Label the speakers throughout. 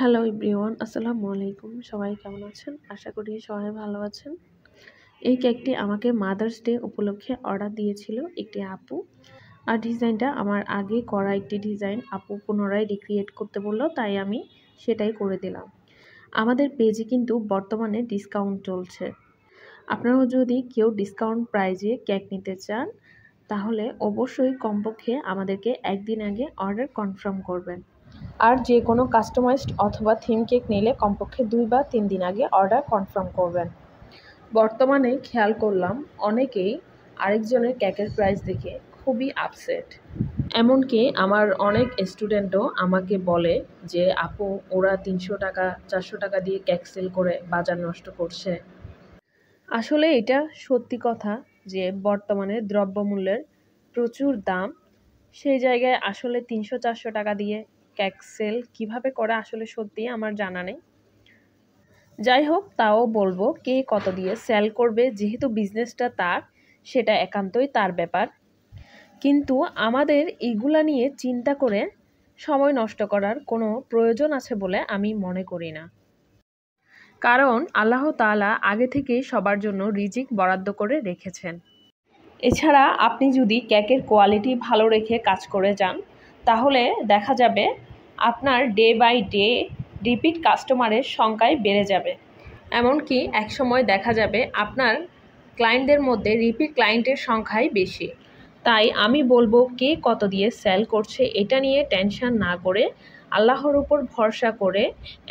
Speaker 1: Hello everyone, আসসালামু আলাইকুম। সবাই কেমন আছেন? আশা করি সবাই ভালো আছেন। এই কেকটি আমাকে মাদার্স ডে উপলক্ষে অর্ডার দিয়েছিল একটি আপু। আর ডিজাইনটা আমার আগে করা একটি ডিজাইন আপু পুনরায় রিক্রিয়েট করতে বলল, তাই আমি সেটাই করে দিলাম। আমাদের পেজে কিন্তু বর্তমানে ডিসকাউন্ট চলছে। আপনারাও যদি কেউ ডিসকাউন্ট প্রাইজে কেক নিতে চান, তাহলে অবশ্যই কমপক্ষে আমাদেরকে একদিন আগে অর্ডার কনফার্ম করবেন। আর যে কোনো কাস্টমাইজড অথবা থিম কেক নিলে কমপক্ষে 2 বা 3 দিন আগে অর্ডার কনফার্ম করবেন। বর্তমানে খেয়াল করলাম অনেকেই আরেকজনের কেকের প্রাইস দেখে খুবই আপসেট। এমনকি আমার অনেক স্টুডেন্টও আমাকে বলে যে আপু, ওরা 300 টাকা 400 টাকা দিয়ে কেক সেল করে বাজার নষ্ট করছে। আসলে এটা সত্যি কথা যে বর্তমানে দ্রব্যমূল্যের প্রচুর দাম। সেই জায়গায় আসলে 300-400 টাকা দিয়ে কেক সেল কীভাবে করে আসলে সত্যি আমার জানা নেই। যাই হোক, তাও বলবো কে কত দিয়ে সেল করবে, যেহেতু বিজনেসটা তার, সেটা একান্তই তার ব্যাপার। কিন্তু আমাদের এগুলা নিয়ে চিন্তা করে সময় নষ্ট করার কোনো প্রয়োজন আছে বলে আমি মনে করি না। কারণ আল্লাহ তাআলা আগে থেকেই সবার জন্য রিজিক বরাদ্দ করে রেখেছেন। এছাড়া আপনি যদি কেকের কোয়ালিটি ভালো রেখে কাজ করে যান, তাহলে দেখা যাবে আপনার ডে বাই ডে রিপিট কাস্টমারের সংখ্যাই বেড়ে যাবে। এমনকি একসময় দেখা যাবে আপনার ক্লায়েন্টদের মধ্যে রিপিট ক্লায়েন্টের সংখ্যাই বেশি। তাই আমি বলবো কে কত দিয়ে সেল করছে এটা নিয়ে টেনশন না করে আল্লাহর উপর ভরসা করে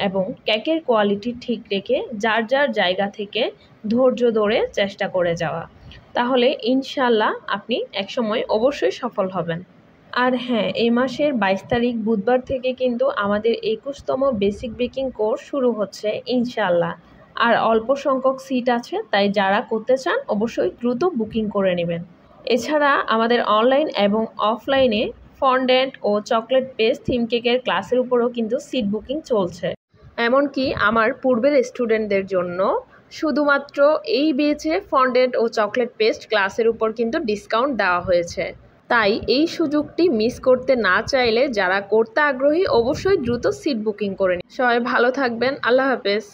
Speaker 1: এবং কেকের কোয়ালিটি ঠিক রেখে যার যার জায়গা থেকে ধৈর্য ধরে চেষ্টা করে যাওয়া, তাহলে ইনশাল্লাহ আপনি একসময় অবশ্যই সফল হবেন। আর হ্যাঁ, এই মাসের 22 তারিখ বুধবার থেকে কিন্তু আমাদের 21তম বেসিক বেকিং কোর্স শুরু হচ্ছে ইনশাল্লাহ। আর অল্প সংখ্যক সিট আছে, তাই যারা করতে চান অবশ্যই দ্রুত বুকিং করে নেবেন। এছাড়া আমাদের অনলাইন এবং অফলাইনে ফন্ডেন্ট ও চকলেট পেস্ট থিম কেকের ক্লাসের উপরও কিন্তু সিট বুকিং চলছে। এমনকি আমার পূর্বের স্টুডেন্টদের জন্য শুধুমাত্র এই ব্যাচে ফন্ডেন্ট ও চকলেট পেস্ট ক্লাসের উপর কিন্তু ডিসকাউন্ট দেওয়া হয়েছে। তাই এই সুযোগটি মিস করতে না চাইলে যারা করতে আগ্রহী অবশ্যই দ্রুত সিট বুকিং করে নিন। সবাই ভালো থাকবেন। আল্লাহ হাফেজ।